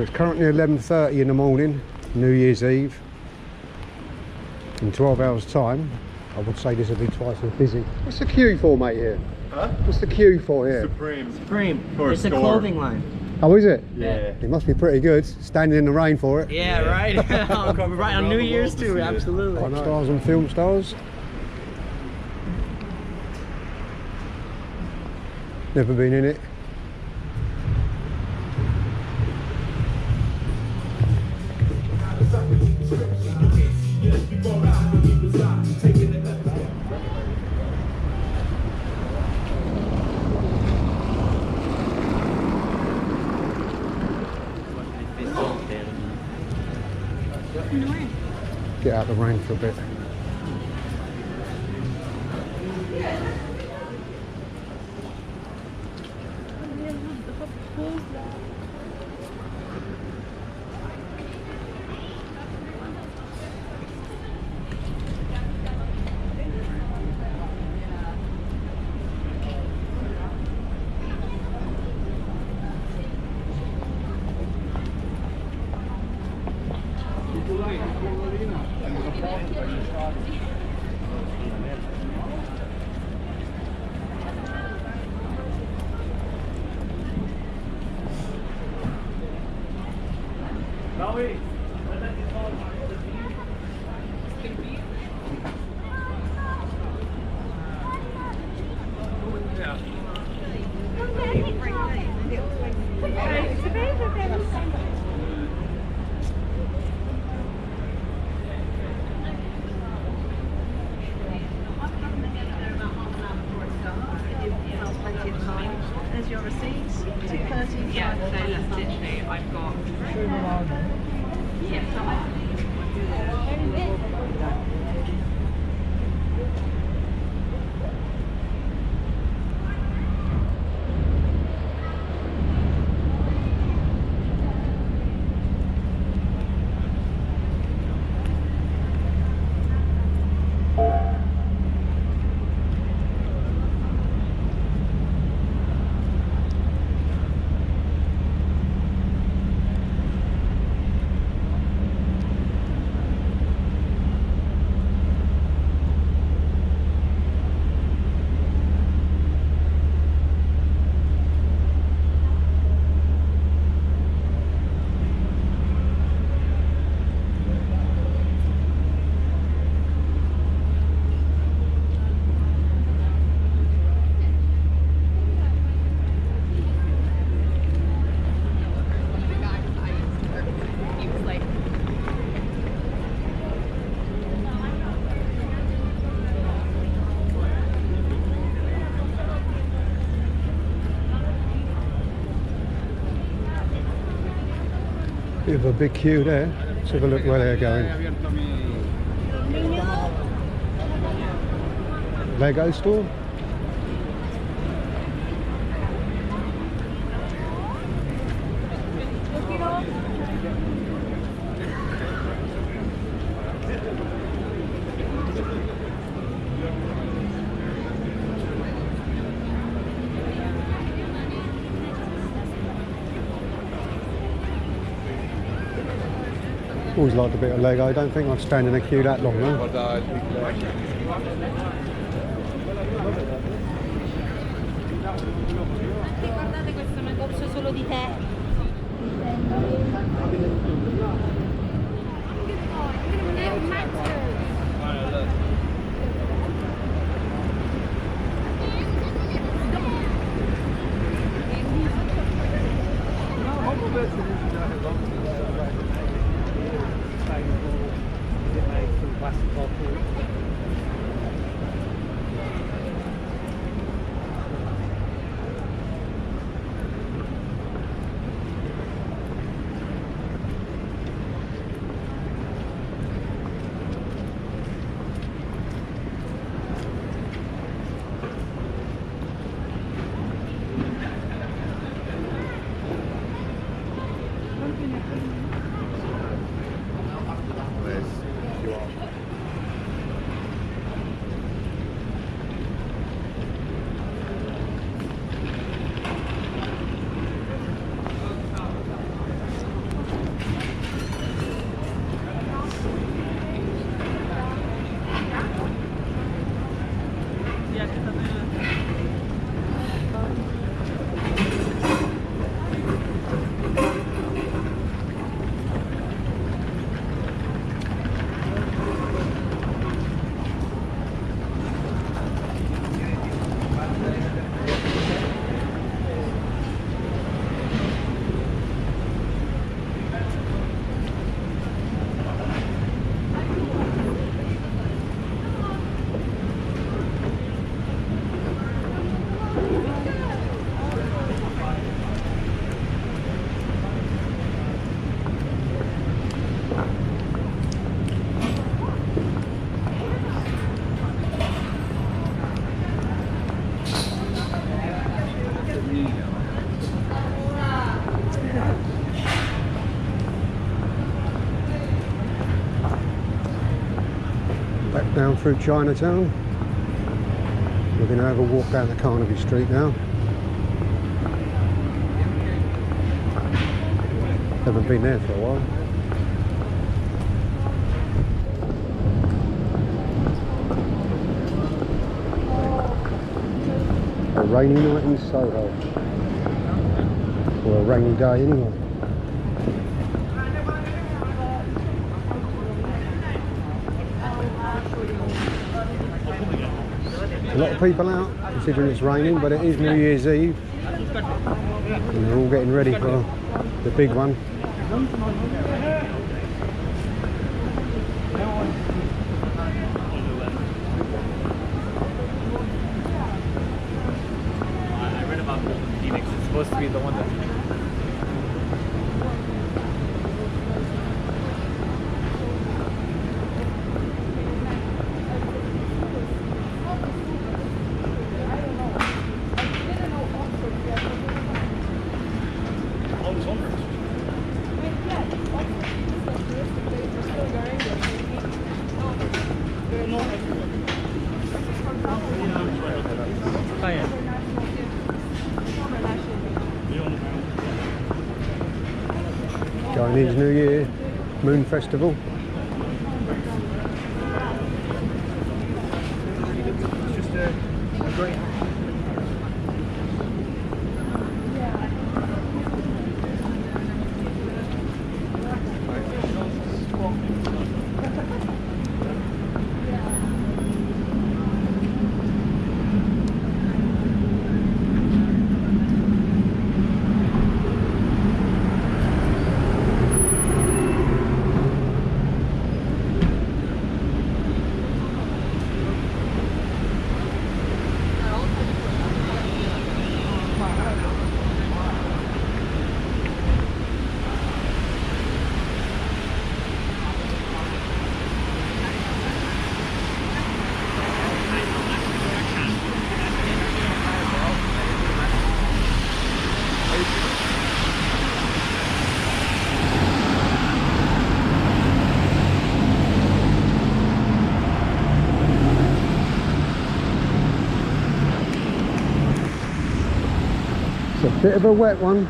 So it's currently 11:30 in the morning, New Year's Eve. In 12 hours time, I would say this will be twice as busy. What's the queue for, mate, here? Huh? What's the queue for here? Supreme. It's a clothing line. Oh, is it? Yeah. It must be pretty good, standing in the rain for it. Yeah, right. Right on New Year's too, absolutely. Pop stars and film stars. Never been in it. Get out of the rain for a bit. There's your receipts, 2:30. Yeah, so that's literally, I've got. Yeah. Bit of a big queue there. Let's have a look where they're going. Lego store? Always liked a bit of Lego. I don't think I'd stand in a queue that long though. Guardate questo negozio solo di te. È un mazzo. Down through Chinatown. We're going to have a walk down the Carnaby Street now. Haven't been there for a while. A rainy night in Soho. Or a rainy day anyway. A lot of people out considering it's raining, but it is New Year's Eve and they're all getting ready for the big one. I read about Golden Phoenix. It's supposed to be the one that. Going into New Year, Moon Festival. It's just a great. It's a bit of a wet one.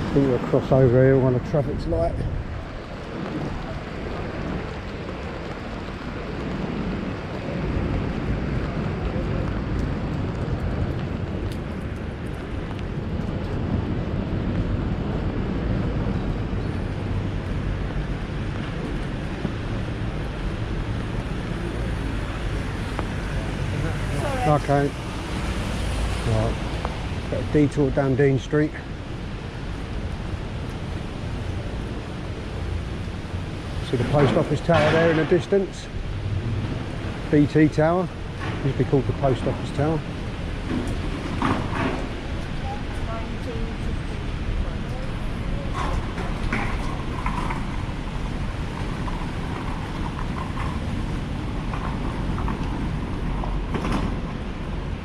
I think we'll cross over here when the traffic's light. Okay. Right. Got a detour down Dean Street. See the post office tower there in the distance. BT Tower. Used to be called the post office tower.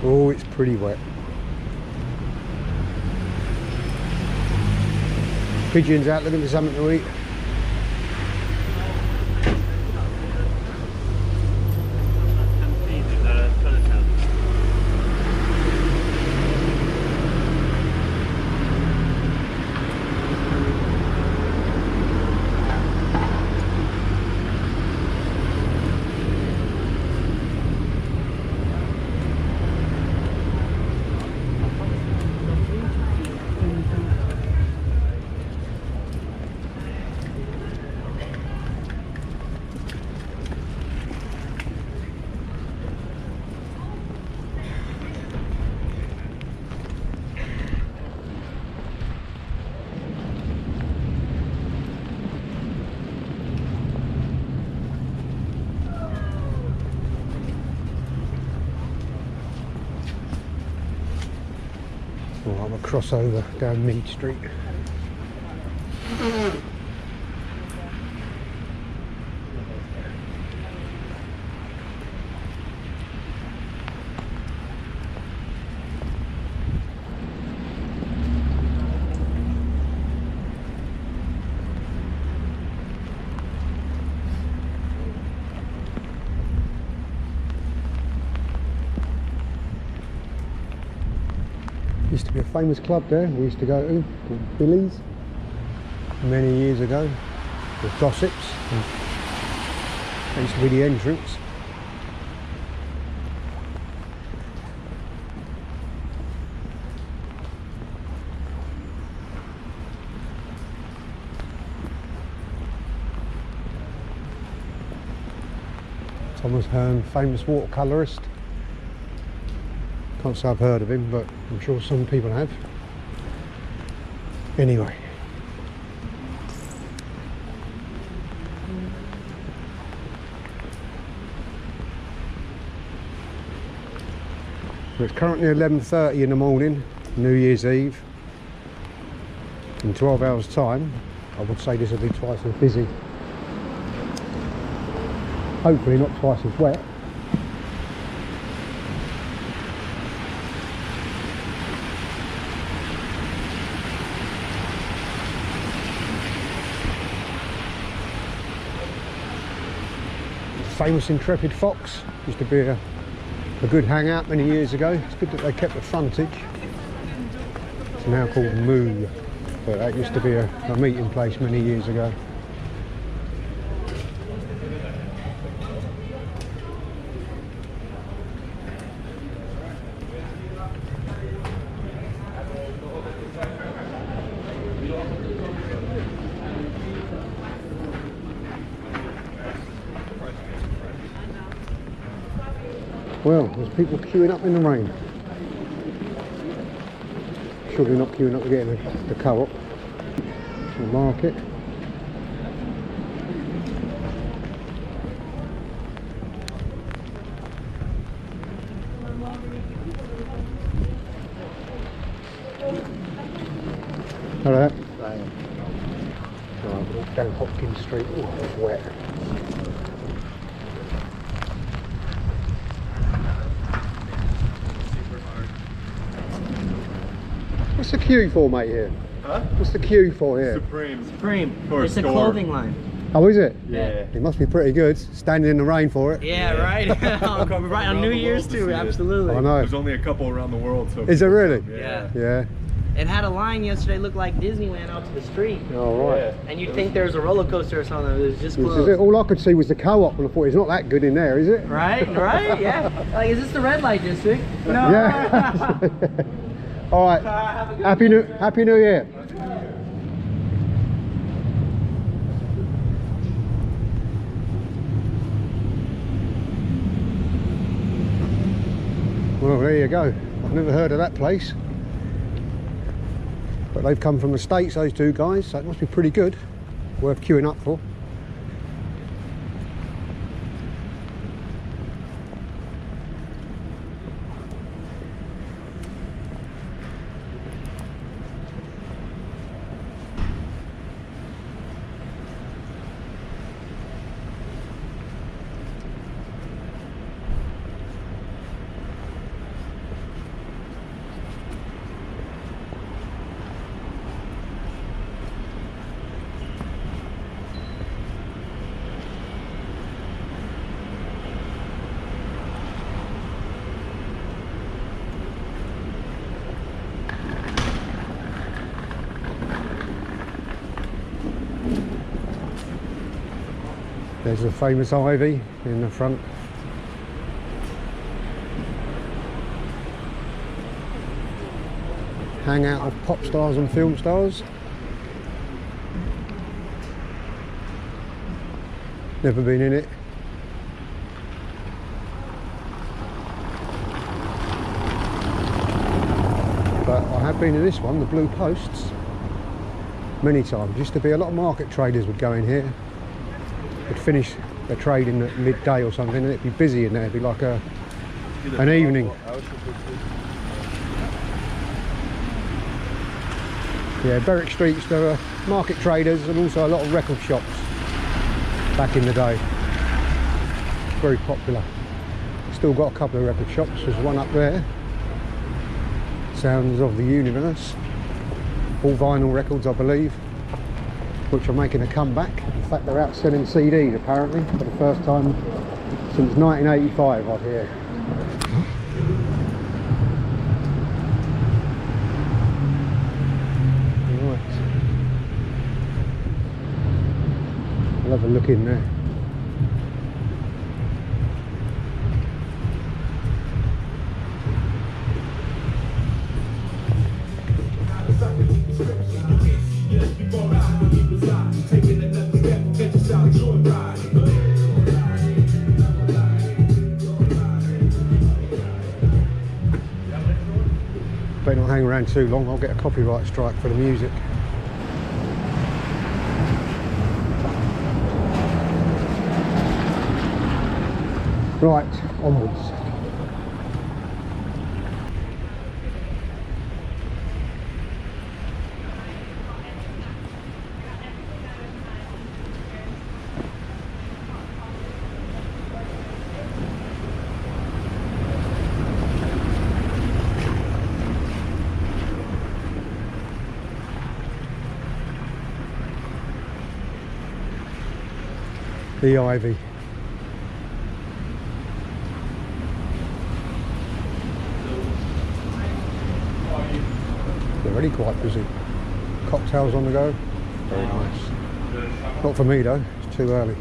Oh, it's pretty wet. Pigeons out looking for something to eat. Well, I'm a crossover down Mead Street. to be a famous club there we used to go to, called Billy's, many years ago, with gossips. And that used to be the entrance. Thomas Hearn, famous watercolourist. Can't say I've heard of him, but I'm sure some people have. Anyway. So it's currently 11:30 in the morning, New Year's Eve. In 12 hours time, I would say this will be twice as busy. Hopefully not twice as wet. Famous Intrepid Fox used to be a good hangout many years ago. It's good that they kept the frontage. It's now called Moo, but that used to be a meeting place many years ago. Well, there's people queuing up in the rain. Surely not queuing up to get in the co-op, the market. Hello. Right, walk down Hopkins Street. Oh, it's wet. What's the queue for, mate, here? Huh? What's the queue for here? Supreme. It's a clothing line. Oh, is it? Yeah. It must be pretty good, standing in the rain for it. Yeah, right. Right on New Year's too, absolutely. I know. There's only a couple around the world, so. Is there really? Yeah. Yeah. It had a line yesterday, looked like Disneyland out to the street. Oh, right. Yeah. And you'd think there was a roller coaster or something, it was just This closed. is it. All I could see was the co-op, and I thought it's not that good in there, is it? Right, yeah. Like, is this the red light district? No. Yeah. All right. Happy New Year. Well, there you go. I've never heard of that place. But they've come from the States, those two guys, so it must be pretty good. Worth queuing up for. There's the famous ivy in the front. Hangout of pop stars and film stars. Never been in it. But I have been in this one, the Blue Posts, many times. Used to be a lot of market traders would go in here. Would finish their trading at midday or something, and it'd be busy in there. It'd be like an evening. Yeah, Berwick Street's there were market traders and also a lot of record shops back in the day. Very popular. Still got a couple of record shops. There's one up there. Sounds of the Universe. All vinyl records, I believe, which are making a comeback. In fact, they're out selling CDs apparently for the first time since 1985, I hear. have a look in there. Better not hang around too long, I'll get a copyright strike for the music. Right, onwards. The ivy. They're already quite busy. Cocktails on the go. Very nice. Not for me though, it's too early.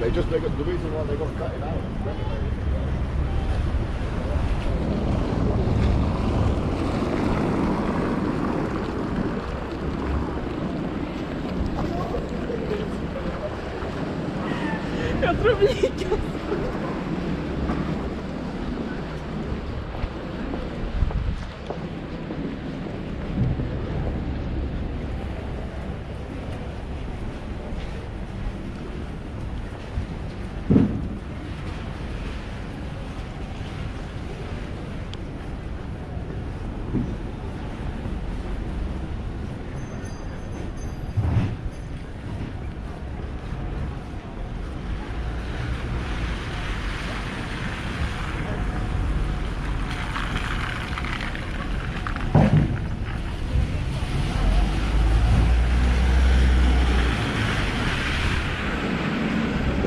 They just make it the reason why they got cut it out. Jag tror vi gick.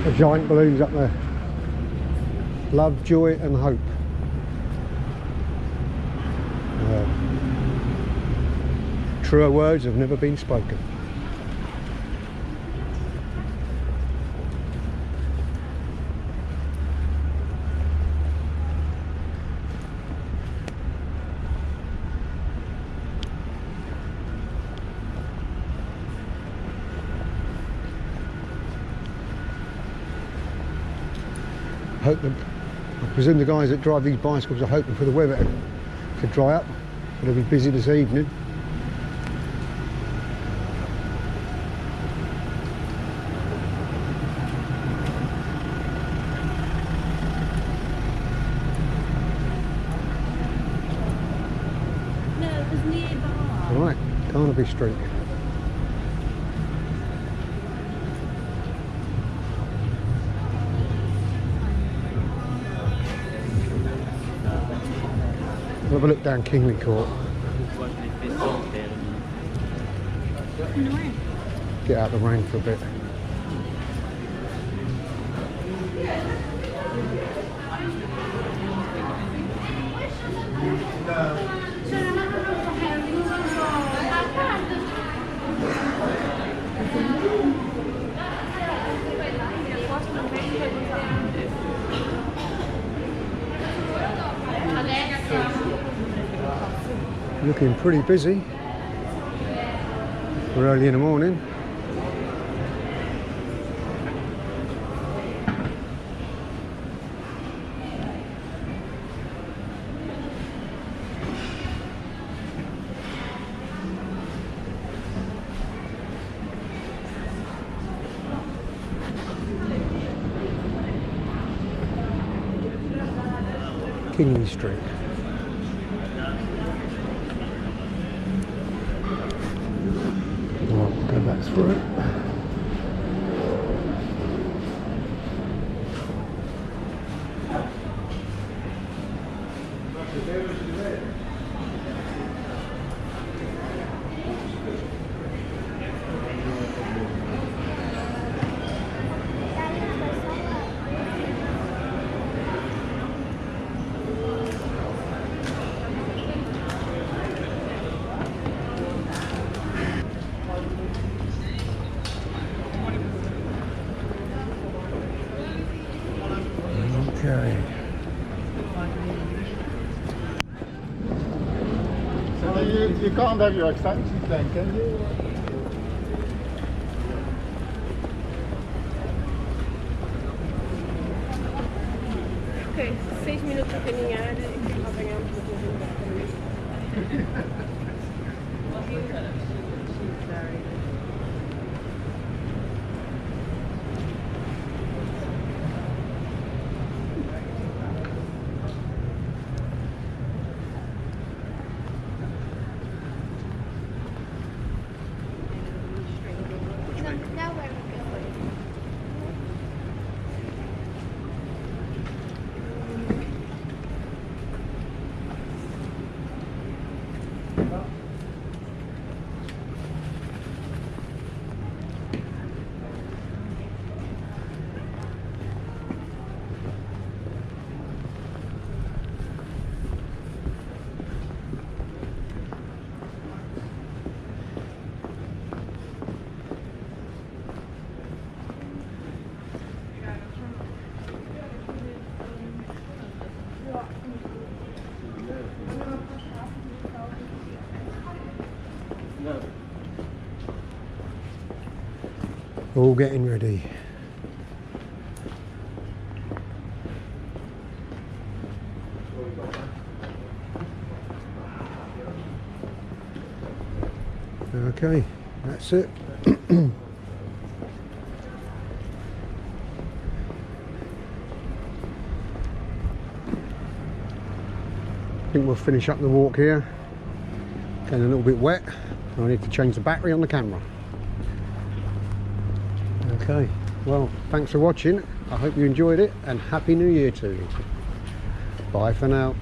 The giant balloons up there. Love, joy and hope. Truer words have never been spoken. I presume the guys that drive these bicycles are hoping for the weather to dry up. It'll be busy this evening. No, it was nearby. Right, Carnaby Street. Have a look down Kingley Court. Get out of the rain for a bit. Looking pretty busy for early in the morning. Kingley Street. Go back through it. Okay. So you can't have your extensions then, can you? Ok, 6 minutos a caminhar e apanhamos o Now where are we going? All getting ready. Okay, that's it. I think we'll finish up the walk here. Getting a little bit wet. I need to change the battery on the camera. Okay, well, thanks for watching. I hope you enjoyed it, and Happy New Year to you. Bye for now.